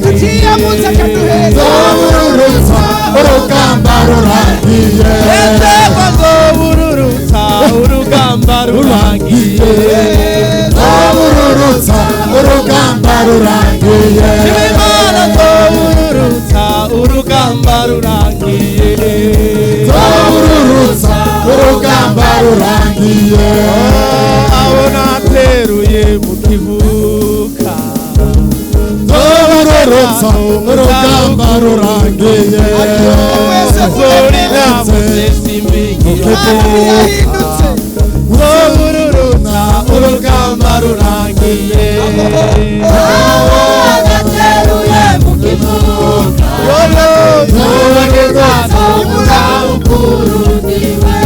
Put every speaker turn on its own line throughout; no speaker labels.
tutiyamuza kaduheza
Zobururutsa urugamba rurangiye
Zobururutsa urugamba rurangiye
Zobururutsa urugamba rurangiye
Imana zobururutsa urugamba rurangiye
Zobururutsa urugamba rurangiye
Abona ateruye mu kibuga
Zobururutsa urugamba rurangiye
Zorina musesimbingira Zobururutsa urugamba rurangiye
Ateruye mu kibuga
Zobururutsa
Ukurundiwe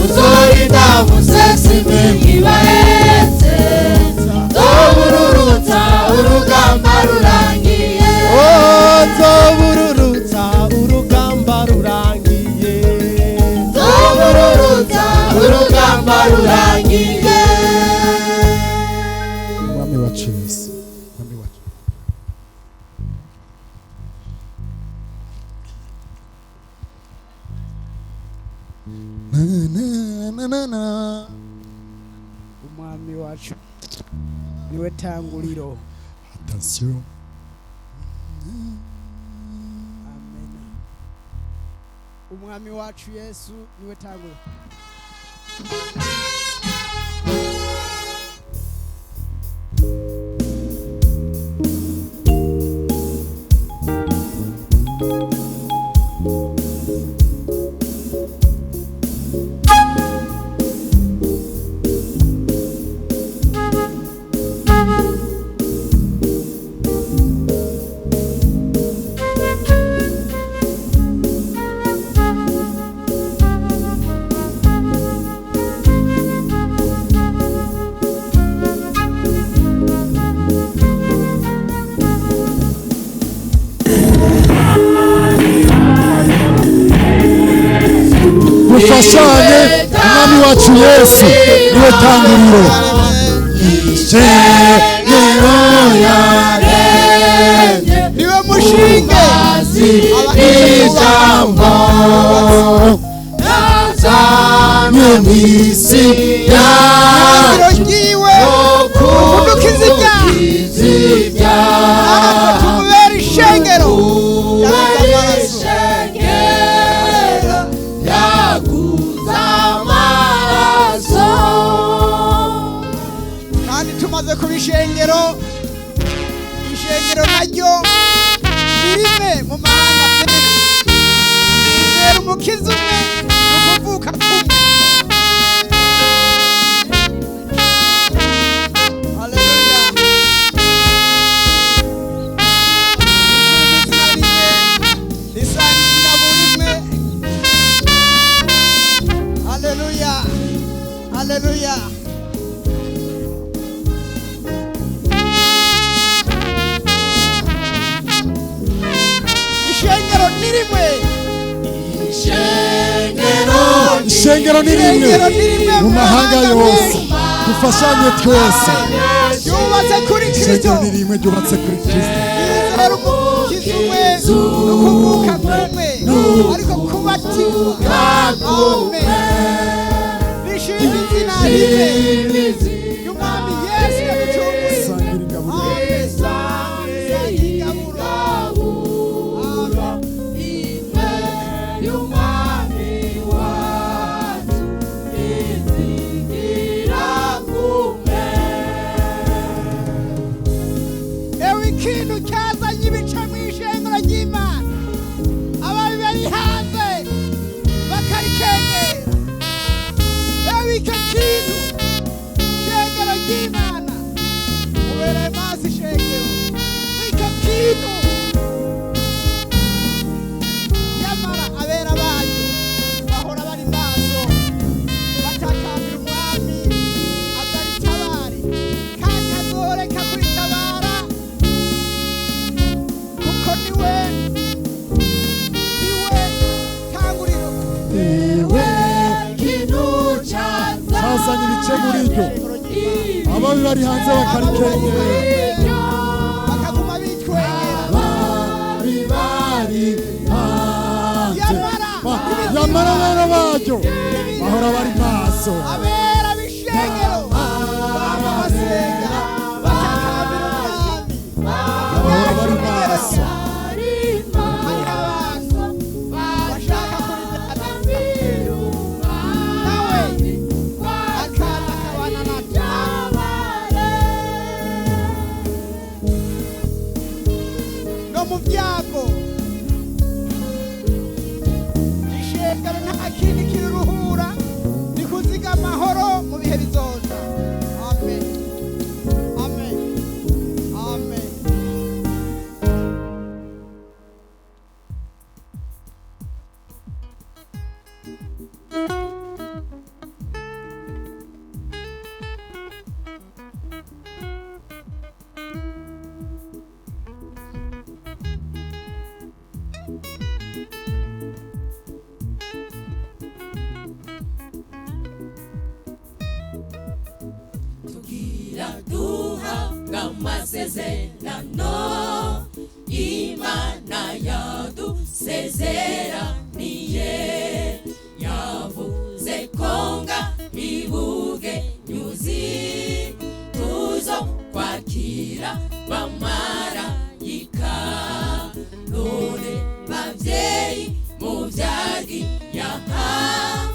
Uzorida musesimbingira Zobururutsa urugamba rurangiye
Zobururutsa urugamba rurangiye
Zobururutsa urugamba rurangiye
Mwami wacu Yesu Mwami wacu
Umwami wacu niwe tanguriro
Attention
Amen Umwami wacu Yesu niwe tanguriro
Dufashanye Mwami wacu Yesu niwe tanguriro Ishengero yaremye
niwe mushinge
ijambo yazanye mw'isi yacu
ryiwe umudukiza ibyaha tumubera ishengero kandi tumaze kuba ishengero naryo ni rimwe mu mahanga menshi rizera umukiza umwe no kuvuka kumwe Haleluya izina rimwe risangira buri umwe Haleluya Haleluya ishengero ni rimwe
Ishengero ni rimwe mu mahanga yose dufashanye twese
ryubatse kuri Kristo
Ishengero ni rimwe ryubatse kuri Kristo
rizera umukiza umwe no kuvuka kumwe ariko kubatizwa kumwe rishima izina rimwe ry'umwami Yesu yaducunguye
sangira ingaburo
ikintu cyazanye ibice mu ishengero ry'Imana ababi bari hanze bakarikengera yewe icyo kintu ishengero ry'Imana ubereye maso ishengero icyo kintu nyamara abera bayo bahora bari maso batakambira umwami azaritabare kandi azoreka kuritabara kuko niwe tanguriro
cyazanye ibice muri ryo ababi bari hanze bakarikengera
bakaguma bitwenge
naryo bahora bari maso
abera b'ishengero baba basenga batakambira umwami
bahora bari maso
hari abantu bashaka kurijyana nawe akaza akabana natwe no mu byago ishengero nta kindi kiruruhura ni kuziga amahoro mu bihe bizoza. Amen, amen, amen.
duhabwa amasezerano Imana yadusezeraniye yavuze ko ngahibuge nyuzi tuzo kwakira bamarayika none bavyeyi muvyagiye aha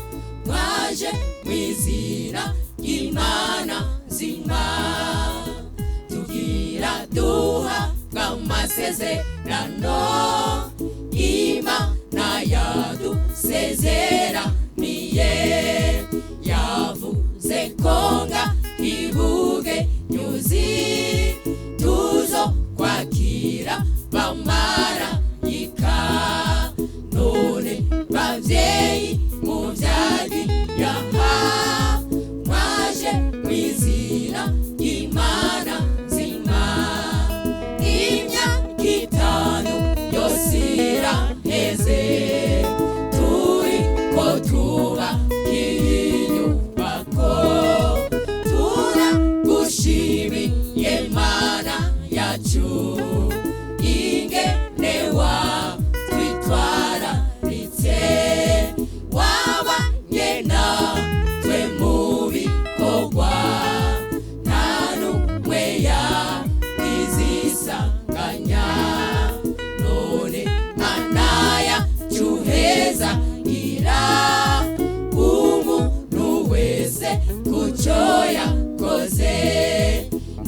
mwaje mwizira Imana zima tugira duhabwa amasezerano Imana yadusezeraniye yavuze ko ngahibuge nyuzi tuzo kwakira bamarayika none bavyeyi muvyagiye aha mwaje mwizira Imana zima imyaka itanu yose iraheze turiko twubaka inyubako turagushimiye Mana yacu ingene watwitwararitse wabanye natwe mu bikorwa nta n'umwe yazisanganya none Mana yacu heza gira umuntu wese kuco yakoze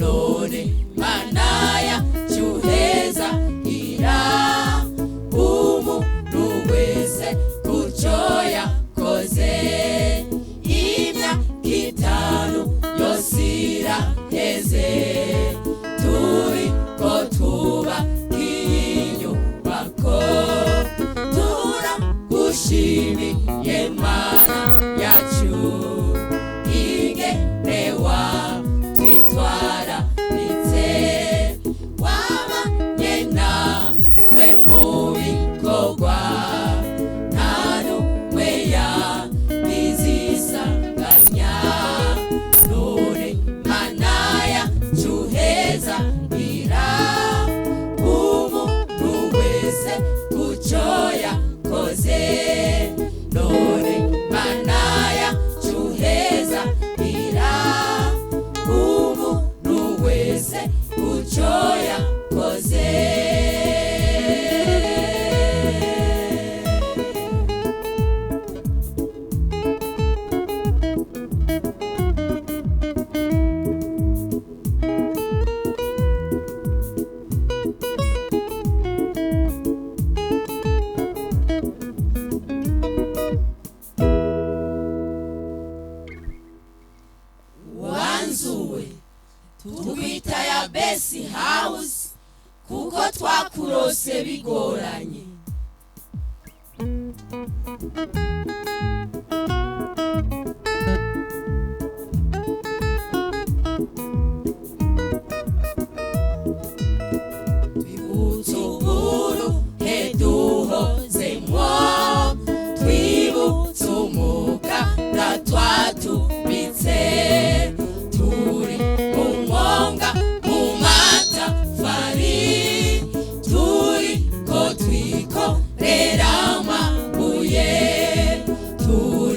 none Mana yacu heza gira umuntu wese kuco yakoze imyaka itanu yose iraheze turiko twubaka inyubako turagushimiye Mana yacu ingene watwitwararitse wabanye natwe mu bikorwa nta n'umwe yazisanganya none Mana yacu heza gira umuntu wese kuco yakoze none Mana yacu heza gira umuntu wese kuco yakoze. Wanzuwe tukwita ya Besi House kuko twakurose bigoranye twibutuburu heduhozemwo twibutumuga natwatubitse turi umwonga mu matafari turiko twikorera amabuye turi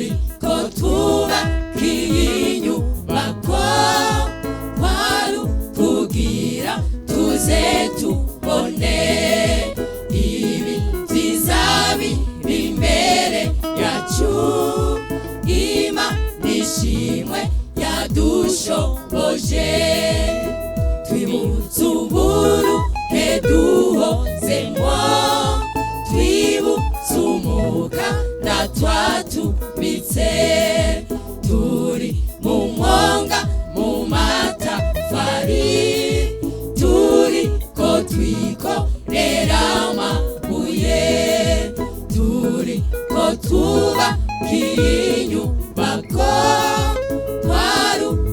ko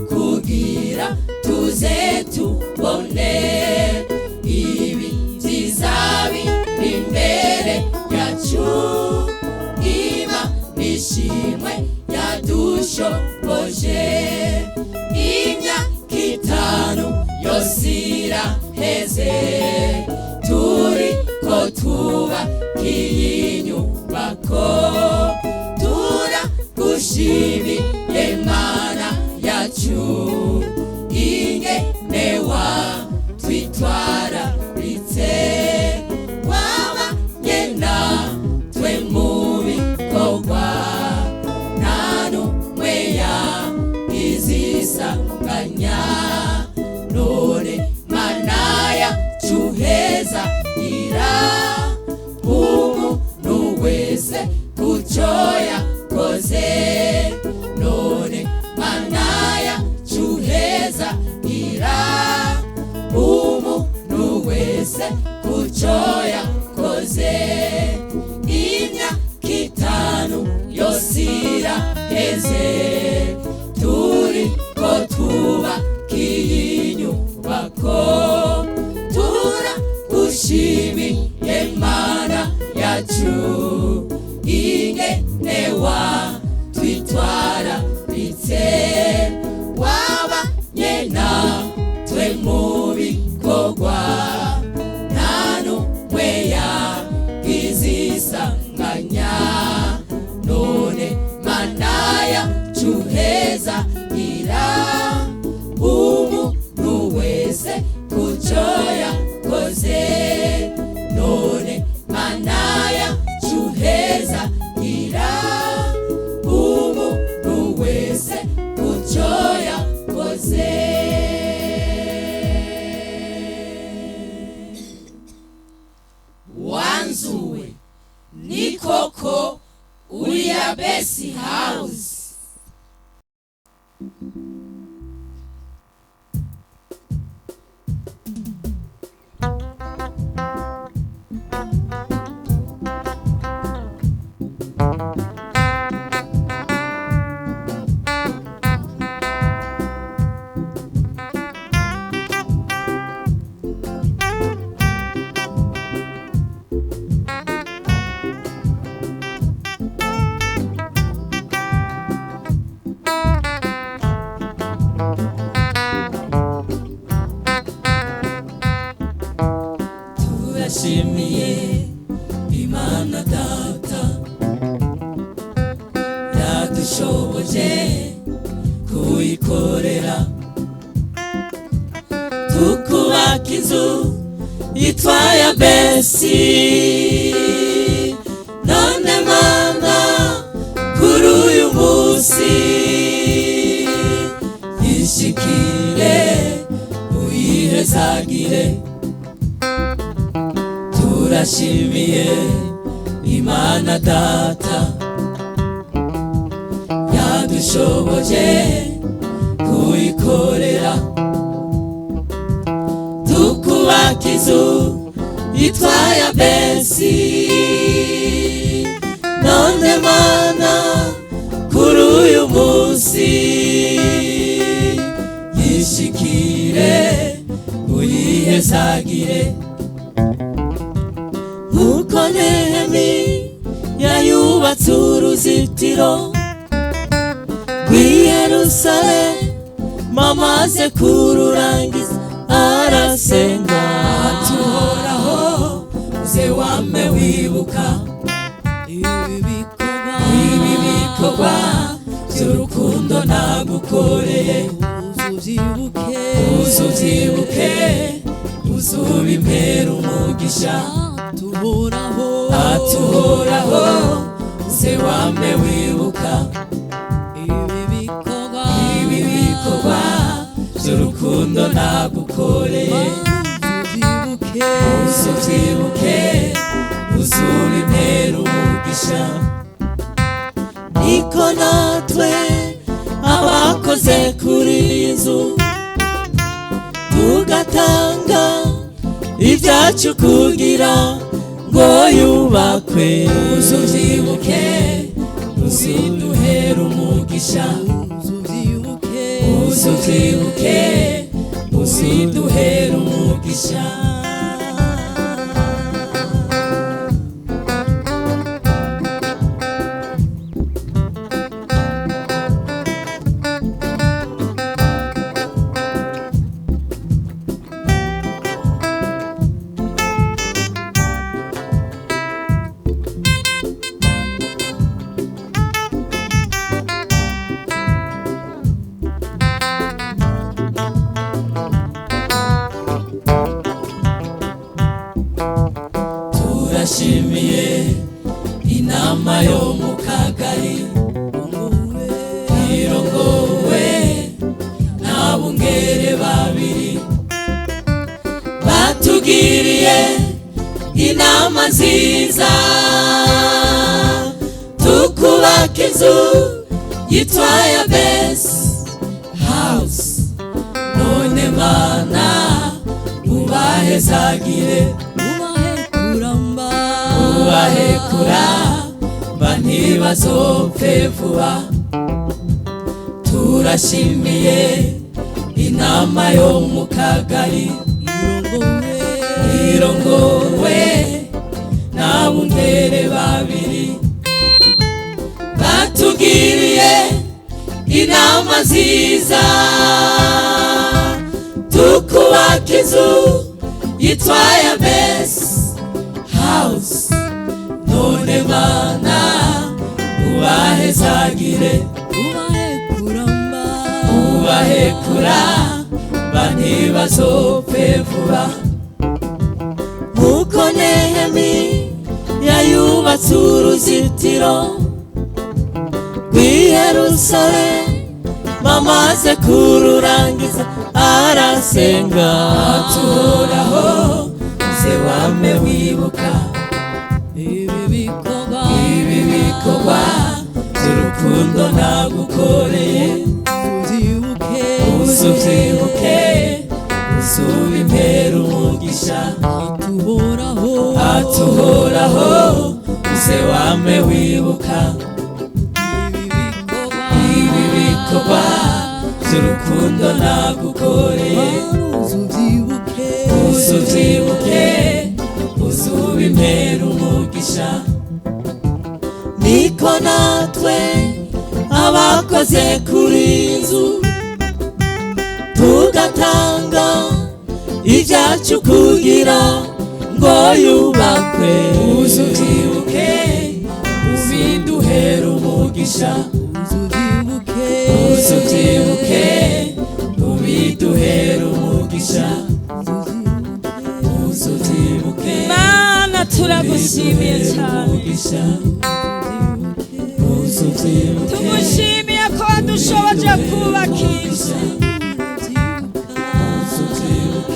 kugira tuze tubone ibi byizabi imbere yacu. Imana ishimwe yadushoboje, imyaka 5 yose iraheze turiko twubaka iyi nyubako. Turagushimiye Mana yacu, ingene watwitwararitse, wabanye natwe mu bikorwa, nta n'umwe yizisanganya. None Mana yacu heza ira umuntu wese kuco yakoze. None Mana yacu heza ira umuntu wese kuco yakoze. Imyaka 5 yose iraheze turiko twubaka iyi nyubako. Turagushimiye Mana yacu, ingene watwitwararitse, wabanye natwe mu bikorwa, nta n'umwe yizisanganya. None Mana yacu heza ira umuntu wese kuco yakoze. None Mana yacu heza ira umuntu wese kuco yakoze. Wanzuwe ni koko uri Yabesi House. Turashimiye Imana Data yadushoboje kuyikorera, tukubaka inzu yitwa Yabesi. None Mana kuri uyu munsi ishikire uyihezagire. Turashimiye Imana Data yadushoboje kuyikorera, tukubaka inzu yitwa Yabesi. None Mana kuri uyu munsi yishikire uyihezagire. Nkuko Nehemiya yubatse uruzitiro rw'i Yerusalemu, amaze kururangiza arasenga ati Uhoraho uze wame wibuka ibi bikorwa by'urukundo nagukoreye. Uzubyibuke uzubimpera umugisha. Ati Uhoraho uze wame wibuka ibi bikorwa by'urukundo nagukoreye. Uzubyibuke uzubimpera umugisha. Niko natwe abakoze kuri iyi nzu tugatanga ibyacu kugira ngo yubakwe. Uzubyibuke uziduhera umugisha. umugisha uzuvyibuke uziduhera umugisha turashimiye inama yo mu kagari irongowe n'abungere babiri batugiriye inama nziza tukubaka inzu yitwa Yabes House none Mana ubahezagire ubahekura ntibazopfe vuba turashimiye inama yo mu kagari irongowe n'abungere babiri batugiriye inama nziza tukubaka inzu yitwa Yabes House none Mana ubahezagire ubahekura ntibazopfe vuba nkuko Nehemi yayubatse uruzitiro rw'i Yerusalemu bamaze kururangiza arasenga tuhoraho se wame wibuka ibi bikorwa by'urukundo nagukoreye uzuvyibuke uzubimpera umugisha atuhoraho se wame wibuka ibi bikorwa by'urukundo nagukoreye uzuvyibuke uzubimpera umugisha niko natwe abakoze kuri inzu tugatanga ibyacu kugira ngo yubakwe uzuvyibuke ubiduhera umugisha uzuvyibuke ubiduhera umugisha uzuvyibuke
Mana turagushimiye cyane tumushimiye ko wadushoboje kubakisha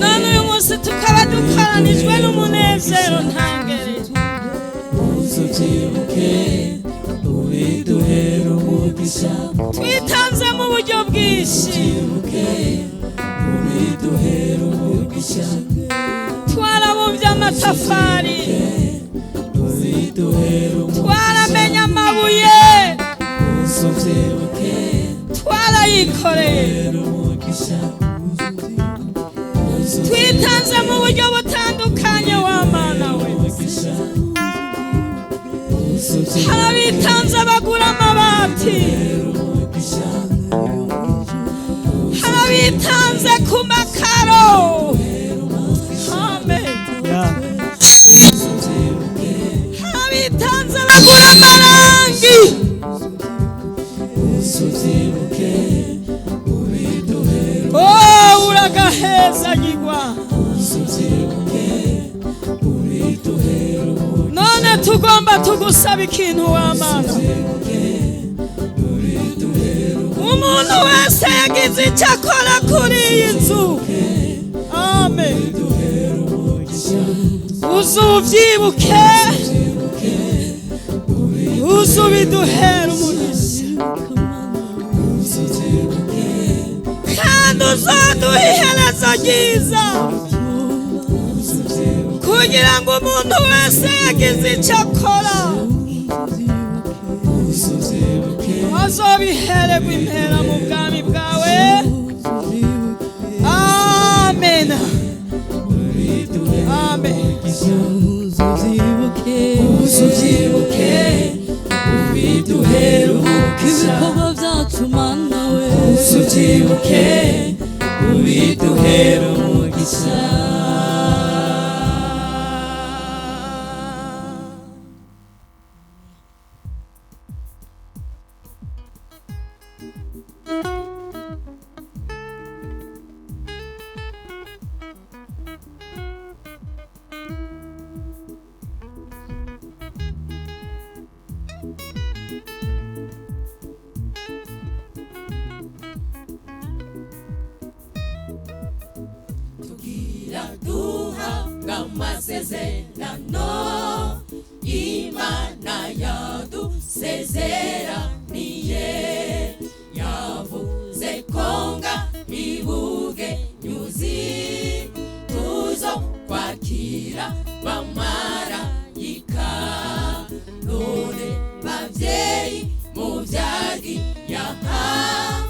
none uyu munsi tukaba dukoranijwe n'umunezero ntangere twitanze mu buryo bwinshi twarabumbye amatafari twaramenye amabuye twarayikoreye twitanze mu buryo butandukanye wa Mana we harabitanze bagura amabati harabitanze ku makaro amen harabitanze bagura amarangi uragahezagirwa none tugomba tugusaba ikintu wa Mana umuntu wese yagize icyo akora kuri iyi nzu amen uzuvyibuke uzubiduhera umugisha kandi uzaduha iherezo ryiza kugira ngo umuntu wese yagize icyo akora bazobihererwa impera mu bwami bwawe. Amen. Amen.
uzuvyibuke ubiduhere umugisha
ibikorwa byacu mana we
uzuvyibuke ubiduhere umugisha duhabwa amasezerano Imana yadusezeraniye yavuze ko ngahibuge nyuzi tuzo kwakira bamarayika none bavyeyi muvyagiye aha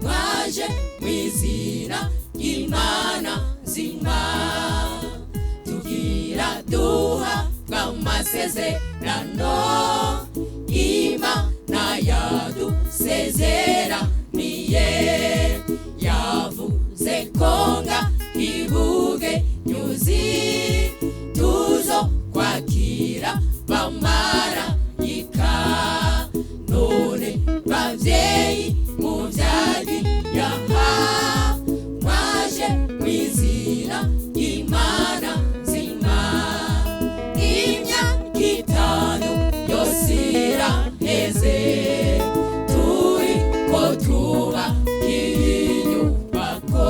mwaje mwizina Imana zima tugira duhabwa amasezerano Imana yadusezeraniye yavuze ko ngahibuge nyuzi tuzo kwakira bamarayika none bavyeyi muvyagiye aha mwaje mwizina Imana zima imyaka itanu yose iraheze turiko twubakira inyubako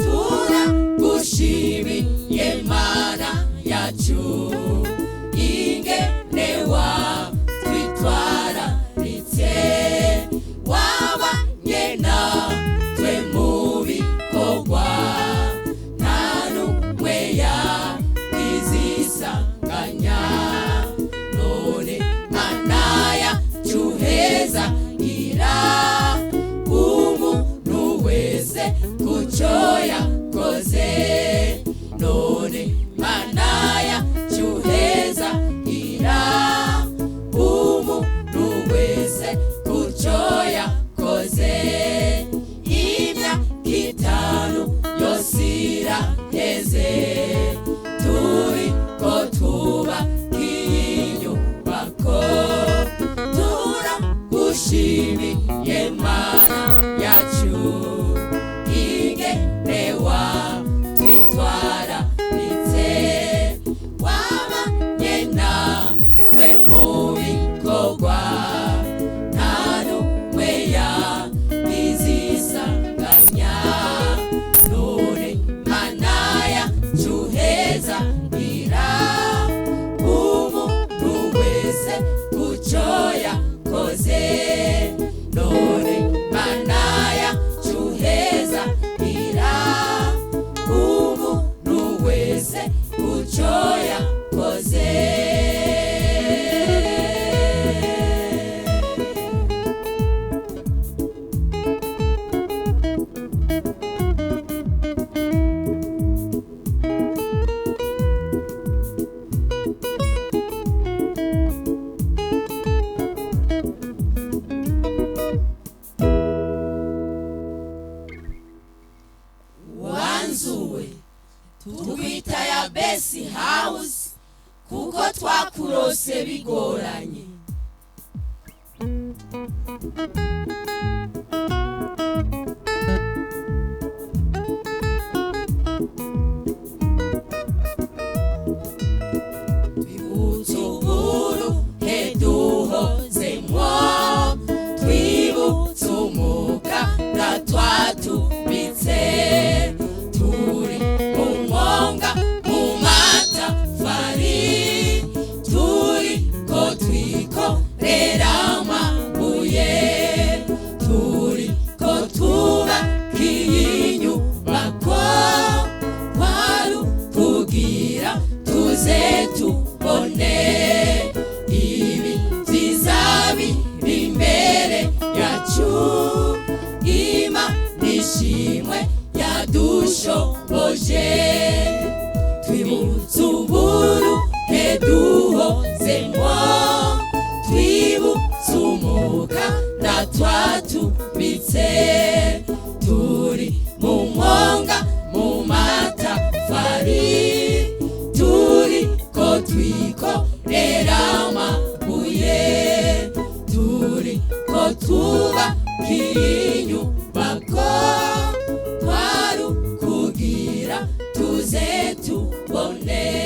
turagushimiye Mana yacu ingene watwitwararitse wabanye natwe mu bikorwa nta n'umwe yabizisanganya none Mana yacu heza gira umuntu wese kuco yakoze none Mana yacu heza gira umuntu wese kuco yakoze imyaka itanu yose iraheze turiko twubakira inyubako turagushimiye Mana yacu ingene watwitwararitse wabanye natwe mu bikorwa nta n'umwe yabizisanganya none Mana yacu heza gira umuntu wese kuco yakoze none Mana yacu heza gira umuntu wese kuco yakoze wanzuwe tukwita ya Besi House kuko twakurose bigoranye twibutse uburu heduhozemwo twibutse umuganda twatubitse turi mu mwonga mu matafari turiko twikorera amabuye tubone